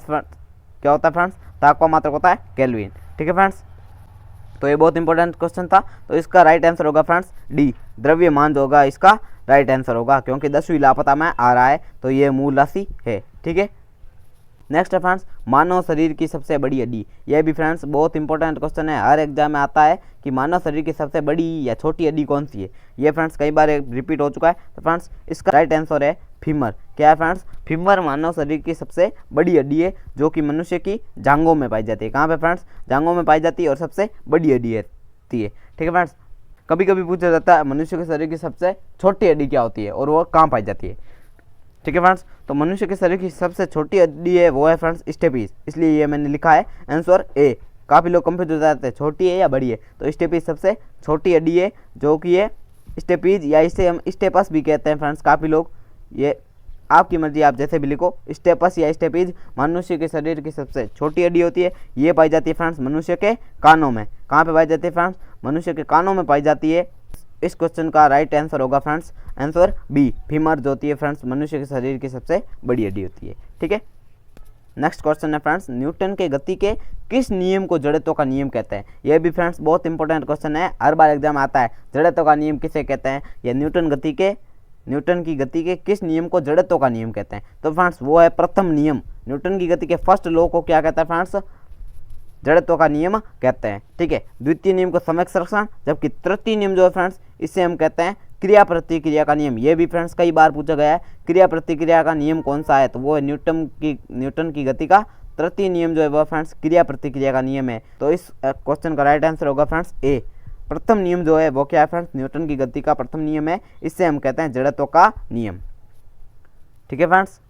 होता है फ्रेंड्स, ताप का मात्रक होता है केल्विन। ठीक है फ्रेंड्स, तो ये बहुत इंपॉर्टेंट क्वेश्चन था, तो इसका राइट आंसर होगा फ्रेंड्स डी, द्रव्यमान जो होगा इसका राइट आंसर होगा, क्योंकि 10वीं लापता में आ रहा है, तो ये मूल राशि है। ठीक है, नेक्स्ट है फ्रेंड्स मानव शरीर की सबसे बड़ी हड्डी। यह भी फ्रेंड्स बहुत इंपॉर्टेंट क्वेश्चन है, हर एग्जाम में आता है कि मानव शरीर की सबसे बड़ी या छोटी हड्डी कौन सी है। ये फ्रेंड्स कई बार रिपीट हो चुका है, तो फ्रेंड्स इसका राइट आंसर है फीमर। क्या है फ्रेंड्स, फीमर मानव शरीर की सबसे बड़ी हड्डी है, जो कि मनुष्य की जांघों में पाई जाती है। कहाँ पे फ्रेंड्स, जांघों में पाई जाती है, और सबसे बड़ी हड्डी होती है। ठीक है फ्रेंड्स, कभी कभी पूछा जाता है मनुष्य के शरीर की सबसे छोटी हड्डी क्या होती है और वो कहाँ पाई जाती है। ठीक है फ्रेंड्स, तो मनुष्य के शरीर की सबसे छोटी हड्डी है वो है फ्रेंड्स स्टेपीज, इसलिए ये मैंने लिखा है आंसर ए। काफ़ी लोग कंफ्यूज हो जाते हैं छोटी है या बड़ी है, तो स्टेपीज सबसे छोटी हड्डी है, जो कि ये स्टेपीज या इसे हम स्टेपस भी कहते हैं फ्रेंड्स। काफ़ी लोग, ये आपकी मर्जी, आप जैसे भी लिखो, स्टेपस या स्टेपीज मनुष्य के शरीर की सबसे छोटी हड्डी होती है। ये पाई जाती है फ्रेंड्स मनुष्य के कानों में। कहाँ पे पाई जाती है फ्रेंड्स, मनुष्य के कानों में पाई जाती है। इस क्वेश्चन का राइट आंसर होगा फ्रेंड्स आंसर बी, फीमर जो होती है फ्रेंड्स मनुष्य के शरीर की सबसे बड़ी हड्डी होती है। ठीक है, नेक्स्ट क्वेश्चन है फ्रेंड्स न्यूटन के गति के किस नियम को जड़त्व का नियम कहते हैं। यह भी फ्रेंड्स बहुत इंपॉर्टेंट क्वेश्चन है, हर बार एग्जाम आता है। जड़त्व का नियम किसे कहते हैं, या न्यूटन की गति के किस नियम को जड़त्व का नियम कहते हैं। तो फ्रेंड्स वो है प्रथम नियम। न्यूटन की गति के फर्स्ट लॉ को क्या कहता है फ्रेंड्स, जड़त्व का नियम कहते हैं। ठीक है, द्वितीय नियम को समय संरक्षण, जबकि तृतीय नियम जो है फ्रेंड्स इसे हम कहते हैं क्रिया प्रतिक्रिया का नियम। ये भी फ्रेंड्स कई बार पूछा गया है, क्रिया प्रतिक्रिया का नियम कौन सा है, तो वो है न्यूटन की गति का तृतीय नियम जो है वह फ्रेंड्स क्रिया प्रतिक्रिया का नियम है। तो इस क्वेश्चन का राइट आंसर होगा फ्रेंड्स ए। प्रथम नियम जो है वो क्या है फ्रेंड्स, न्यूटन की गति का प्रथम नियम है, इससे हम कहते हैं जड़त्व का नियम। ठीक है फ्रेंड्स।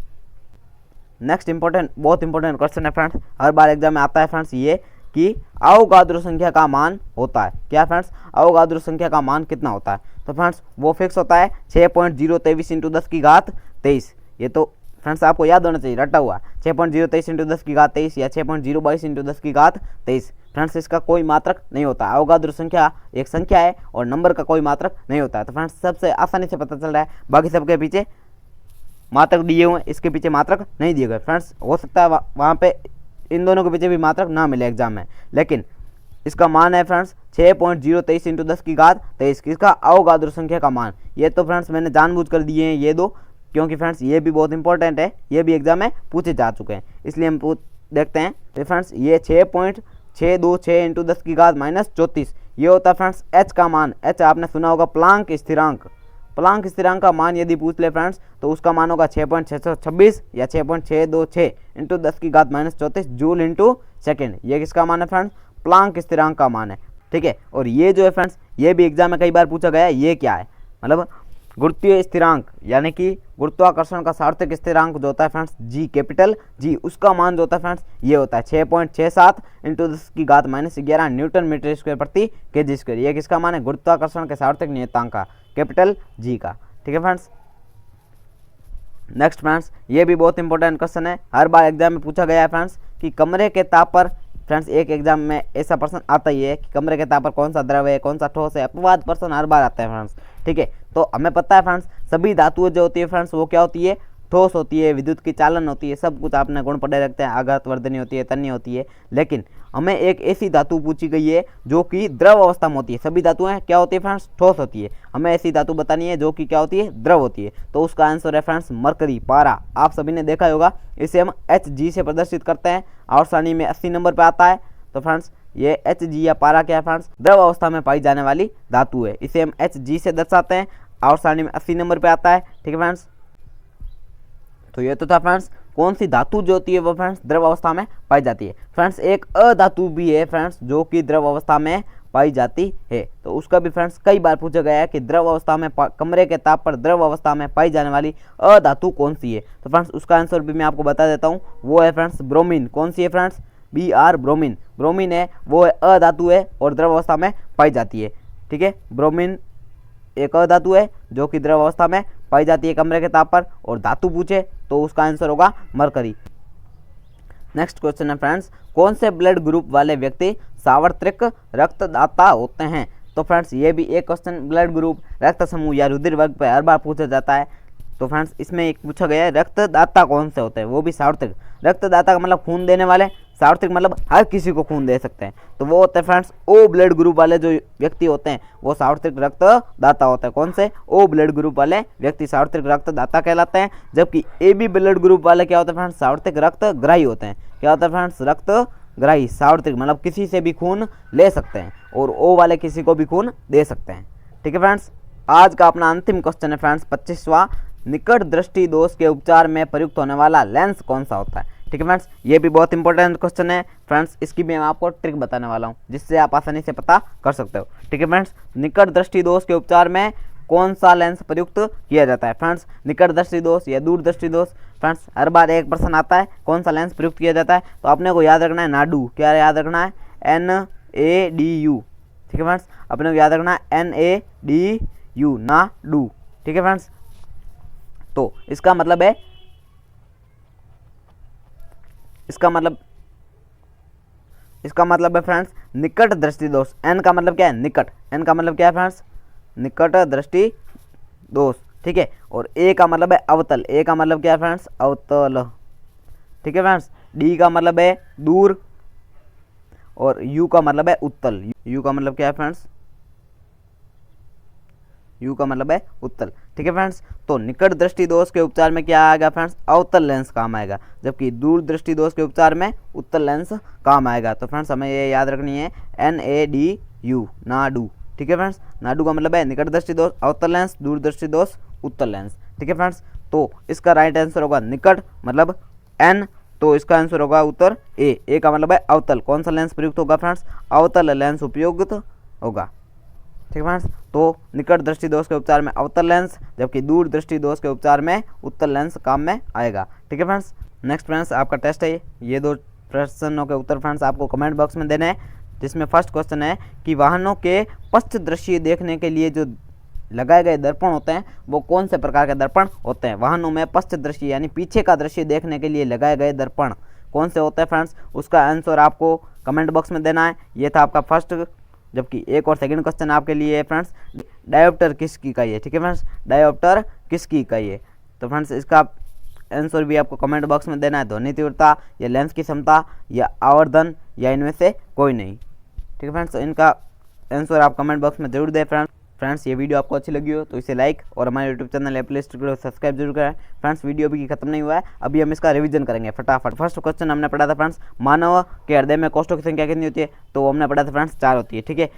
नेक्स्ट इंपॉर्टेंट, बहुत इंपॉर्टेंट क्वेश्चन है फ्रेंड्स, हर बार एग्जाम में आता है फ्रेंड्स, ये कि अवोगाद्रो संख्या का मान होता है क्या फ्रेंड्स, अवोगाद्रो संख्या का मान कितना होता है। तो फ्रेंड्स वो फिक्स होता है 6.023 × 10⁻23। ये तो फ्रेंड्स आपको याद होना चाहिए, रटा हुआ 6.023 × 10⁻23 या 6.022 × 10⁻23। फ्रेंड्स इसका कोई मात्रक नहीं होता। अवोगाद्रो संख्या एक संख्या है और नंबर का कोई मात्रक नहीं होता है। तो फ्रेंड्स सबसे आसानी से पता चल रहा है, बाकी सबके पीछे मात्रक दिए हुए हैं, इसके पीछे मात्रक नहीं दिए गए। फ्रेंड्स हो सकता है वहाँ पे इन दोनों के पीछे भी मात्रक ना मिले एग्जाम में, लेकिन इसका मान है फ्रेंड्स 6.023 × 10⁻23, किसका, अवोगाद्रो संख्या का मान। ये तो फ्रेंड्स मैंने जानबूझकर दिए हैं ये दो, क्योंकि फ्रेंड्स ये भी बहुत इंपॉर्टेंट है, ये भी एग्जाम में पूछे जा चुके हैं, इसलिए हम देखते हैं। तो फ्रेंड्स ये 6.626 × 10⁻34 ये होता है फ्रेंड्स एच का मान। एच आपने सुना होगा प्लांक स्थिरांक। प्लांक स्थिरांक का मान यदि पूछ ले फ्रेंड्स तो उसका मान होगा 6.626 या 6.626 × 10⁻34 जूल × सेकेंड। ये किसका मान है फ्रेंड्स, प्लांक स्थिरांक का मान है। ठीक है, और ये जो है फ्रेंड्स ये भी एग्जाम में कई बार पूछा गया है, ये क्या है, मतलब गुरुत्वीय स्थिरांक यानी कि गुरुत्वाकर्षण का सार्थक स्थिरांक जो होता है फ्रेंड्स जी, कैपिटल जी, उसका मान जो होता है फ्रेंड्स ये होता है 6.67 × 10⁻11 न्यूटन मीटर स्क्वायर प्रति केजी स्क्वायर। ये किसका मान है, गुरुत्वाकर्षण के सार्थक नियतांक का, कैपिटल जी का। ठीक है फ्रेंड्स। नेक्स्ट फ्रेंड्स ये भी बहुत इंपॉर्टेंट क्वेश्चन है, हर बार एग्जाम में पूछा गया है फ्रेंड्स कि कमरे के ताप पर, फ्रेंड्स एक एग्जाम में ऐसा प्रश्न आता ही है कि कमरे के ताप पर कौन सा द्रव है, कौन सा ठोस है, अपवाद प्रश्न हर बार आता है फ्रेंड्स। ठीक है, तो हमें पता है फ्रेंड्स सभी धातुएं जो होती है फ्रेंड्स वो क्या होती है, ठोस होती है, विद्युत की चालन होती है, सब कुछ आपने गुण पढ़े रखते हैं, आघात वर्धनी होती है, तन्य होती है। लेकिन हमें एक ऐसी धातु पूछी गई है जो कि द्रव अवस्था में होती है। सभी धातुएं क्या होती है फ्रेंड्स, ठोस होती है। हमें ऐसी धातु बतानी है जो कि क्या होती है, द्रव होती है। तो उसका आंसर है फ्रेंड्स मरकरी, पारा। आप सभी ने देखा होगा, इसे हम Hg से प्रदर्शित करते हैं, आवर्त सारणी में 80 नंबर पर आता है। तो फ्रेंड्स ये Hg या पारा क्या है फ्रेंड्स, द्रव अवस्था में पाई जाने वाली धातु है, इसे हम Hg से दर्शाते हैं, आवर्त सारणी में 80 नंबर पे आता है। ठीक है फ्रेंड्स, तो ये तो था फ्रेंड्स कौन सी धातु जो होती है वो फ्रेंड्स द्रव अवस्था में पाई जाती है। फ्रेंड्स एक अधातु भी है फ्रेंड्स जो कि द्रव अवस्था में पाई जाती है, तो उसका भी फ्रेंड्स कई बार पूछा गया है कि द्रव अवस्था में कमरे के ताप पर द्रव अवस्था में पाई जाने वाली अधातु कौन सी है। तो फ्रेंड्स उसका आंसर भी मैं आपको बता देता हूँ, वो है फ्रेंड्स ब्रोमीन। कौन सी है फ्रेंड्स, Br ब्रोमीन। ब्रोमीन है वो अधातु है और द्रव अवस्था में पाई जाती है। ठीक है, ब्रोमीन एक अधातु है जो कि द्रव अवस्था में पाई जाती है कमरे के ताप पर, और धातु पूछे तो उसका आंसर होगा मरकरी। नेक्स्ट क्वेश्चन है फ्रेंड्स, कौन से ब्लड ग्रुप वाले व्यक्ति सार्वत्रिक रक्तदाता होते हैं। तो फ्रेंड्स ये भी एक क्वेश्चन ब्लड ग्रुप, रक्त समूह या रुधिर वर्ग पर हर बार पूछा जाता है। तो फ्रेंड्स इसमें एक पूछा गया है रक्तदाता कौन से होते हैं, वो भी सार्वत्रिक। रक्तदाता का मतलब खून देने वाले, सार्वत्रिक मतलब हर किसी को खून दे सकते हैं। तो वो होते हैं फ्रेंड्स ओ ब्लड ग्रुप वाले जो व्यक्ति होते हैं वो सार्वत्रिक रक्तदाता होता है। कौन से, ओ ब्लड ग्रुप वाले व्यक्ति सार्वत्रिक रक्तदाता कहलाते हैं। जबकि ए बी ब्लड ग्रुप वाले क्या होते हैं फ्रेंड्स, सार्वत्रिक रक्तग्राही होते हैं। क्या होता है फ्रेंड्स, रक्तग्राही। सार्वत्रिक मतलब किसी से भी खून ले सकते हैं, और ओ वाले किसी को भी खून दे सकते हैं। ठीक है फ्रेंड्स, आज का अपना अंतिम क्वेश्चन है फ्रेंड्स 25वां, निकट दृष्टि दोष के उपचार में प्रयुक्त होने वाला लेंस कौन सा होता है। ठीक है फ्रेंड्स, ये भी बहुत इंपॉर्टेंट क्वेश्चन है फ्रेंड्स, इसकी भी मैं आपको ट्रिक बताने वाला हूँ जिससे आप आसानी से पता कर सकते हो। ठीक है फ्रेंड्स, निकट दृष्टि दोष के उपचार में कौन सा लेंस प्रयुक्त किया जाता है। फ्रेंड्स निकट दृष्टि दोष या दूर दृष्टि दोष, फ्रेंड्स हर बार एक प्रश्न आता है कौन सा लेंस प्रयुक्त किया जाता है। तो अपने को याद रखना है नाडू, क्या याद रखना है, NADU। ठीक है फ्रेंड्स, अपने को याद रखना है NADU, नाडू। ठीक है फ्रेंड्स, तो इसका मतलब है फ्रेंड्स निकट दृष्टि दोष। एन का मतलब क्या है, निकट। एन का मतलब क्या है फ्रेंड्स, निकट दृष्टि दोष। ठीक है, और ए का मतलब है अवतल। ए का मतलब क्या है फ्रेंड्स, अवतल। ठीक है फ्रेंड्स, डी का मतलब है दूर, और यू का मतलब है उत्तल। यू का मतलब क्या है फ्रेंड्स, यू का मतलब है उत्तल। ठीक है फ्रेंड्स, तो निकट दृष्टि दोष के उपचार में क्या आएगा फ्रेंड्स, अवतल लेंस काम आएगा, जबकि दूर दृष्टि दोष के उपचार में उत्तल लेंस काम आएगा। तो फ्रेंड्स हमें ये याद रखनी है NADU, नाडू। ठीक है फ्रेंड्स, नाडू का मतलब है निकट दृष्टि दोष अवतल लेंस, दूर दृष्टि दोष उत्तल लेंस। ठीक है फ्रेंड्स, तो इसका राइट आंसर होगा निकट मतलब N, तो इसका आंसर होगा उत्तर ए का मतलब है अवतल। कौन सा लेंस प्रयुक्त होगा फ्रेंड्स? अवतल लेंस उपयुक्त होगा। ठीक है फ्रेंड्स, तो निकट दृष्टि दोष के उपचार में अवतल लेंस, जबकि दूर दृष्टि दोष के उपचार में उत्तल लेंस काम में आएगा। ठीक है फ्रेंड्स, नेक्स्ट फ्रेंड्स आपका टेस्ट है ये 2 प्रश्नों के उत्तर फ्रेंड्स आपको कमेंट बॉक्स में देने हैं। जिसमें फर्स्ट क्वेश्चन है कि वाहनों के पश्च दृश्य देखने के लिए जो लगाए गए दर्पण होते हैं वो कौन से प्रकार के दर्पण होते हैं? वाहनों में पश्च दृश्य यानी पीछे का दृश्य देखने के लिए लगाए गए दर्पण कौन से होते हैं फ्रेंड्स? उसका आंसर आपको कमेंट बॉक्स में देना है। ये था आपका फर्स्ट, जबकि एक और सेकंड क्वेश्चन आपके लिए है फ्रेंड्स, डायोप्टर किसकी इकाई है? ठीक है फ्रेंड्स, डायोप्टर किसकी इकाई है? तो फ्रेंड्स इसका आंसर भी आपको कमेंट बॉक्स में देना है। ध्वनि तीव्रता या लेंस की क्षमता या आवर्धन या इनमें से कोई नहीं। ठीक है फ्रेंड्स, तो इनका आंसर आप कमेंट बॉक्स में जरूर दें फ्रेंड्स। ये वीडियो आपको अच्छी लगी हो तो इसे लाइक और हमारे यूट्यूब चैनल एप्लेस्ट को सब्सक्राइब जरूर करें फ्रेंड्स। वीडियो अभी खत्म नहीं हुआ है, अभी हम इसका रिवीजन करेंगे फटाफट। फर्स्ट क्वेश्चन हमने पढ़ा था फ्रेंड्स, मानव के हृदय में कोष्ठों की संख्या कितनी होती है? तो हमने पढ़ा था फ्रेंड्स 4 होती है। ठीक है,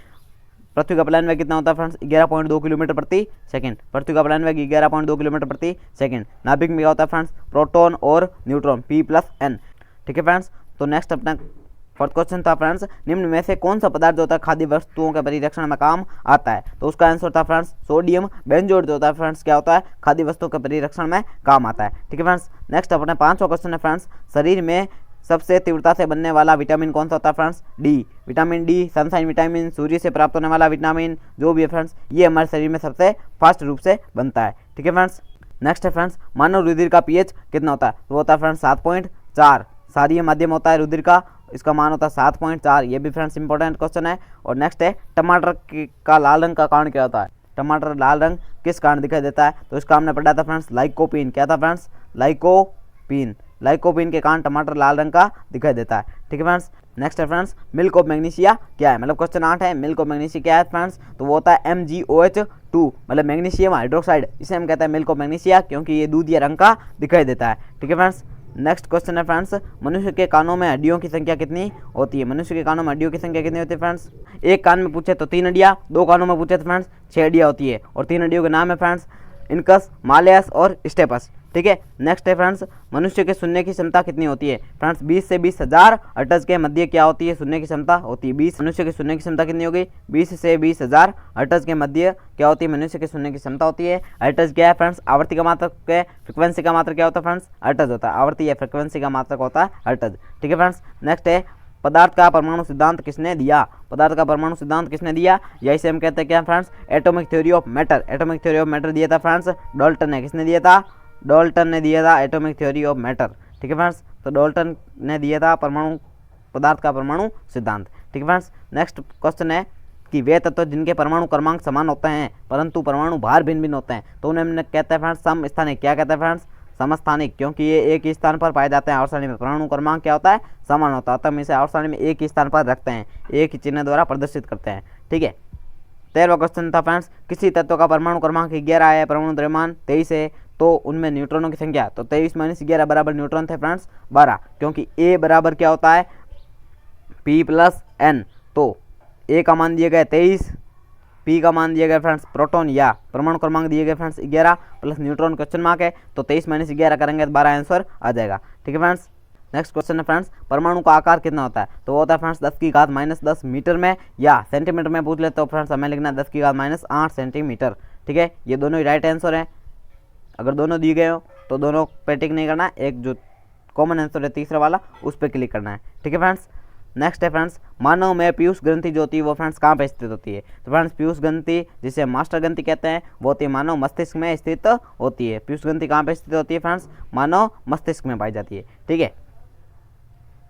पृथ्वी का प्लान वेग कितना होता है फ्रेंड्स? 11.2 किलोमीटर प्रति सेकंड। पृथ्वी का प्लान वेग 11.2 किलोमीटर प्रति सेकंड। नाभिक में क्या होता है फ्रेंड्स? प्रोटॉन और न्यूट्रॉन, P+N। ठीक है फ्रेंड्स, तो नेक्स्ट अपना फोर्थ क्वेश्चन था फ्रेंड्स, निम्न में से कौन सा पदार्थ जो होता है खाद्य वस्तुओं के परिरक्षण में काम आता है? तो उसका आंसर था फ्रेंड्स सोडियम बेंजोएट जो होता है फ्रेंड्स क्या होता है? खाद्य वस्तुओं के परिरक्षण में काम आता है। ठीक है फ्रेंड्स, नेक्स्ट अपने 5वां क्वेश्चन है फ्रेंड्स, शरीर में सबसे तीव्रता से बनने वाला विटामिन कौन सा होता है friends? D. Vitamin D, sunshine vitamin, सूर्य से प्राप्त होने वाला विटामिन जो भी है फ्रेंड्स, ये हमारे शरीर में सबसे फास्ट रूप से बनता है। ठीक है फ्रेंड्स, नेक्स्ट है फ्रेंड्स, मानव रुधिर का पीएच कितना होता है? तो वो होता है फ्रेंड्स 7.4। क्षारीय माध्यम होता है रुधिर का, इसका मान होता है 7.4। ये भी फ्रेंड्स इंपॉर्टेंट क्वेश्चन है। और नेक्स्ट है, टमाटर का लाल रंग का कारण क्या होता है? टमाटर लाल रंग किस कारण दिखाई देता है? तो इसका हमने पढ़ा था फ्रेंड्स लाइकोपीन। क्या था फ्रेंड्स? लाइकोपीन। लाइकोपीन के कारण टमाटर लाल रंग का दिखाई देता है। ठीक है फ्रेंड्स, नेक्स्ट है फ्रेंड्स, मिल्क ऑफ मैग्नीशिया क्या है? मतलब क्वेश्चन 8 है, मिल्क ऑफ मैग्नीशिया क्या है फ्रेंड्स? तो वो होता है MgOH2, मतलब मैग्नीशियम हाइड्रोक्साइड। इसे हम कहते हैं मिल्क ऑफ मैग्नीशिया क्योंकि ये दूधिया रंग का दिखाई देता है। ठीक है फ्रेंड्स, नेक्स्ट क्वेश्चन है फ्रेंड्स, मनुष्य के कानों में हड्डियों की संख्या कितनी होती है? मनुष्य के कानों में हड्डियों की संख्या कितनी होती है फ्रेंड्स? एक कान में पूछे तो 3 हड्डियाँ, 2 कानों में पूछे तो फ्रेंड्स 6 हड्डियाँ होती है। और 3 हड्डियों के नाम है फ्रेंड्स इनकस, मालेयस और स्टेपस। ठीक है, नेक्स्ट है फ्रेंड्स, मनुष्य के सुनने की क्षमता कितनी होती है? फ्रेंड्स 20 से 20,000 हर्ट्ज के मध्य क्या होती है? सुनने की क्षमता होती है 20। मनुष्य की सुनने की क्षमता कितनी होगी? 20 से 20,000 हर्ट्ज के मध्य क्या होती है? मनुष्य की सुनने की क्षमता होती है। हर्ट्ज क्या है फ्रेंड्स? आवर्ती का मात्रक है। फ्रिक्वेंसी का मात्रक क्या होता है फ्रेंड्स? हर्ट्ज होता है। आवर्ती या फ्रिक्वेंसी का मात्रक होता है हर्ट्ज। ठीक है फ्रेंड्स, नेक्स्ट है, पदार्थ का परमाणु सिद्धांत किसने दिया? पदार्थ का परमाणु सिद्धांत किसने दिया? या इसे हम कहते हैं क्या friends? Atomic theory of matter. Atomic theory of matter दिया था फ्रेंड्स डाल्टन ने। किसने दिया था? डाल्टन ने दिया था एटॉमिक थ्योरी ऑफ मैटर। ठीक है फ्रेंड्स, तो डाल्टन ने दिया था परमाणु पदार्थ का परमाणु सिद्धांत। ठीक है फ्रेंड्स, नेक्स्ट क्वेश्चन है कि वे तत्व जिनके परमाणु क्रमांक समान होते हैं परंतु परमाणु भार भिन्न भिन्न होते हैं तो उन्हें हमने कहते हैं फ्रेंड्स समस्थानिक। क्या कहते हैं फ्रेंड्स? समस्थानिक, क्योंकि ये एक ही स्थान पर पाए जाते हैं। आवर्त सारणी में परमाणु क्रमांक क्या होता है? समान होता है, तब हम इसे आवर्त सारणी में एक ही स्थान पर रखते हैं, एक ही चिन्ह द्वारा प्रदर्शित करते हैं। ठीक है, 13वां क्वेश्चन था फ्रेंड्स, किसी तत्व का परमाणु क्रमांक 11 है, परमाणु द्रव्यमान 23 है, तो उनमें न्यूट्रॉनों की संख्या? तो 23 - 11 बराबर न्यूट्रॉन थे फ्रेंड्स 12, क्योंकि ए बराबर क्या होता है? P+N। तो ए का मान दिए गए 23, पी का मान दिया गया फ्रेंड्स प्रोटॉन या परमाणु क्रमांक दिए गए friends 11 plus neutron question mark है, तो 23 - 11 करेंगे तो 12 आंसर आ जाएगा। ठीक है फ्रेंड्स, नेक्स्ट क्वेश्चन है फ्रेंड्स, परमाणु का आकार कितना होता है? तो वो होता है फ्रेंड्स 10⁻⁻10 मीटर में, या सेंटीमीटर में पूछ लेते हो फ्रेंड्स हमें लिखना है 10⁻8 सेंटीमीटर। ठीक है, ये दोनों ही राइट आंसर है। अगर दोनों दिए गए हो तो दोनों पे टिक नहीं करना है, एक जो कॉमन आंसर है तीसरा वाला उस पर क्लिक करना है। ठीक है फ्रेंड्स, नेक्स्ट है फ्रेंड्स, मानव में पीयूष ग्रंथि जो होती है वो फ्रेंड्स कहाँ पे स्थित होती है? तो फ्रेंड्स पीयूष ग्रंथि जिसे मास्टर ग्रंथि कहते हैं वो होती है मानव मस्तिष्क में स्थित होती है। पीयूष ग्रंथि कहाँ पे स्थित होती है फ्रेंड्स? मानव मस्तिष्क में पाई जाती है। ठीक है,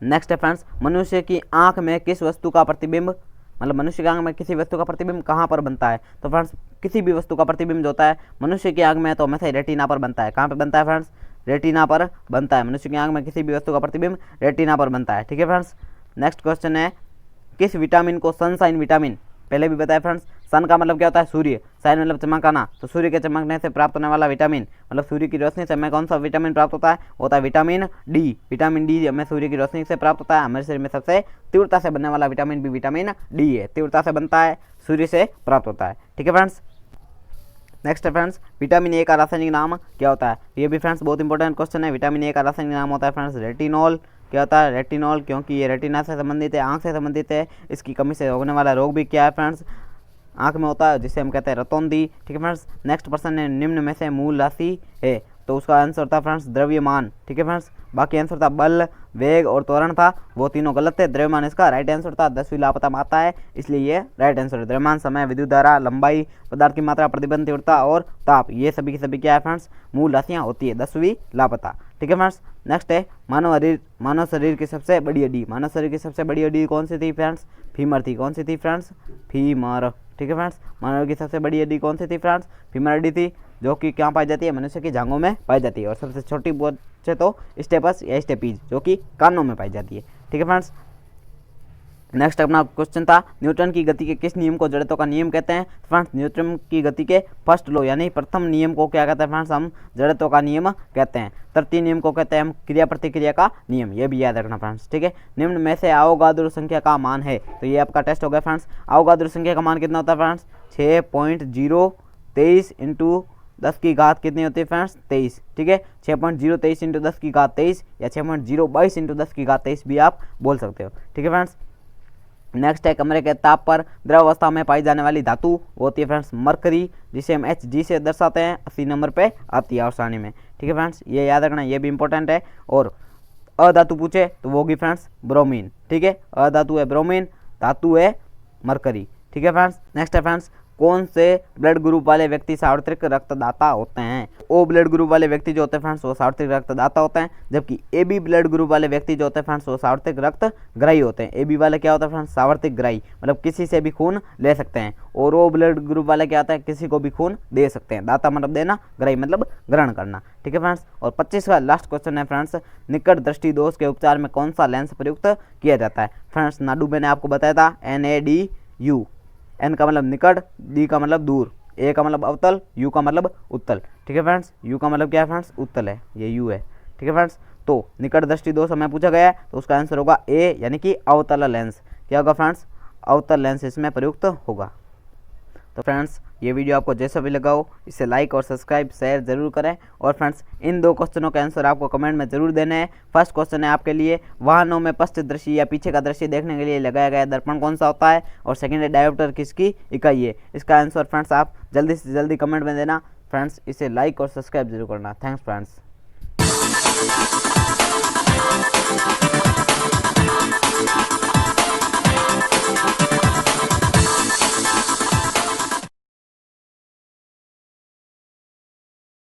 नेक्स्ट है फ्रेंड्स, मनुष्य की आंख में किस वस्तु का प्रतिबिंब, मतलब मनुष्य की आंख में किसी वस्तु का प्रतिबिंब कहाँ पर बनता है? तो फ्रेंड्स किसी भी वस्तु का प्रतिबिंब जो होता है मनुष्य की आंख में तो हमेशा रेटिना पर बनता है। कहाँ पे बनता है फ्रेंड्स? रेटिना पर बनता है। मनुष्य की आंख में किसी भी वस्तु का प्रतिबिंब रेटिना पर बनता है। ठीक है फ्रेंड्स, नेक्स्ट क्वेश्चन है, किस विटामिन को सनशाइन विटामिन, पहले भी बताया फ्रेंड्स, सन का मतलब क्या होता है? सूर्य, साइन मतलब चमकाना, तो सूर्य के चमकने से प्राप्त होने वाला विटामिन, मतलब सूर्य की रोशनी से हमें कौन सा विटामिन प्राप्त होता है? होता है विटामिन डी। विटामिन डी हमें सूर्य की रोशनी से प्राप्त होता है। हमारे शरीर में सबसे तीव्रता से बनने वाला विटामिन भी विटामिन डी है, तीव्रता से बनता है, सूर्य से प्राप्त होता है। ठीक है फ्रेंड्स, नेक्स्ट है फ्रेंड्स, विटामिन ए का रासायनिक नाम क्या होता है? ये भी फ्रेंड्स बहुत इंपॉर्टेंट क्वेश्चन है। विटामिन ए का रासायनिक नाम होता है फ्रेंड्स रेटिनॉल। क्या होता है? रेटिनॉल, क्योंकि ये रेटिना से संबंधित है, आंख से संबंधित है। इसकी कमी से होने वाला रोग भी क्या है फ्रेंड्स? आंख में होता है, जिसे हम कहते हैं रतौंधी। ठीक है फ्रेंड्स। नेक्स्ट प्रश्न है, निम्न में से मूल राशि है, तो उसका आंसर था फ्रेंड्स द्रव्यमान। ठीक है फ्रेंड्स। बाकी आंसर था बल, वेग और त्वरण था, वो तीनों गलत थे। द्रव्यमान इसका राइट आंसर था। 10वीं लापता में आता है, इसलिए ये राइट आंसर है। द्रव्यमान समय, विद्युत धारा, लंबाई, पदार्थ की मात्रा, प्रतिबंध तीव्रता और ताप, ये सभी की सभी क्या है फ्रेंड्स? मूल राशियाँ होती है। 10वीं लापता। ठीक है फ्रेंड्स। नेक्स्ट है, मानव शरीर की सबसे बड़ी हड्डी। मानव शरीर की सबसे बड़ी हड्डी कौन सी थी फ्रेंड्स? फीमर थी। कौन सी थी फ्रेंड्स? फीमर। ठीक है फ्रेंड्स। मानव की सबसे बड़ी हड्डी कौन सी थी फ्रेंड्स? फीमर हड्डी थी, जो कि क्या पाई जाती है? मनुष्य की जांघों में पाई जाती है। और सबसे छोटी पूछे तो स्टेपस या स्टेपीज, जो कि कानों में पाई जाती है। ठीक है फ्रेंड्स। नेक्स्ट अपना क्वेश्चन था, न्यूटन की गति के किस नियम को जड़त्व का नियम कहते हैं? फ्रेंड्स, न्यूटन की गति के फर्स्ट लॉ यानी प्रथम नियम को क्या कहते हैं फ्रेंड्स? हम जड़त्व का नियम कहते हैं। तृतीय नियम को कहते हैं हम क्रिया प्रतिक्रिया का नियम। ये भी याद रखना फ्रेंड्स। ठीक है। निम्न में से अवोगाद्रो संख्या का मान है, तो ये आपका टेस्ट हो गया फ्रेंड्स। अवोगाद्रो संख्या का मान कितना होता है फ्रेंड्स? 6.023 इंटू 10 की घात कितनी होती है फ्रेंड्स? 23। ठीक है। 6.023 इंटू 10 की घात 23 या 6.022 इंटू 10 की घात 23 भी आप बोल सकते हो। ठीक है फ्रेंड्स। नेक्स्ट है, कमरे के ताप पर द्रव अवस्था में पाई जाने वाली धातु, वो होती है फ्रेंड्स मरकरी, जिसे हम Hg से दर्शाते हैं। 80 नंबर पे आती है और सारणी में। ठीक है फ्रेंड्स, ये याद रखना, ये भी इंपॉर्टेंट है। और अधातु पूछे तो वो होगी फ्रेंड्स ब्रोमीन। ठीक है। अधातु है ब्रोमीन, धातु है मरकरी। ठीक है फ्रेंड्स। नेक्स्ट है फ्रेंड्स, कौन से ब्लड ग्रुप वाले व्यक्ति सार्वत्रिक रक्तदाता होते हैं? ओ ब्लड ग्रुप वाले व्यक्ति जो होते हैं फ्रेंड्स, वो सार्वत्रिक रक्तदाता होते हैं, जबकि ए बी ब्लड ग्रुप वाले व्यक्ति जो होते हैं फ्रेंड्स, वो सार्वत्रिक रक्तग्राही होते हैं। ए बी वाले क्या होता है फ्रेंड्स? सार्वत्रिक ग्राही, मतलब किसी से भी खून ले सकते हैं। और ओ ब्लड ग्रुप वाले क्या होता है? किसी को भी खून दे सकते हैं। दाता मतलब देना, ग्राही मतलब ग्रहण करना। ठीक है फ्रेंड्स। और 25 का लास्ट क्वेश्चन है फ्रेंड्स, निकट दृष्टि दोष के उपचार में कौन सा लेंस प्रयुक्त किया जाता है? फ्रेंड्स, नाडू मैंने आपको बताया था, NADU। एन का मतलब निकट, डी का मतलब दूर, ए का मतलब अवतल, यू का मतलब उत्तल। ठीक है फ्रेंड्स। यू का मतलब क्या है फ्रेंड्स? उत्तल है, ये यू है। ठीक है फ्रेंड्स। तो निकट दृष्टि दोष हमें पूछा गया है, तो उसका आंसर होगा ए, यानी कि अवतल लेंस। क्या होगा फ्रेंड्स? अवतल लेंस इसमें प्रयुक्त होगा। तो फ्रेंड्स, ये वीडियो आपको जैसा भी लगा हो, इसे लाइक और सब्सक्राइब शेयर जरूर करें। और फ्रेंड्स, इन 2 क्वेश्चनों के आंसर आपको कमेंट में जरूर देने हैं। फर्स्ट क्वेश्चन है आपके लिए, वाहनों में पश्च दृश्य या पीछे का दृश्य देखने के लिए लगाया गया दर्पण कौन सा होता है? और सेकंड है, डायोप्टर किसकी इकाई है? इसका आंसर फ्रेंड्स आप जल्दी से जल्दी कमेंट में देना। फ्रेंड्स, इसे लाइक और सब्सक्राइब जरूर करना। Thanks friends.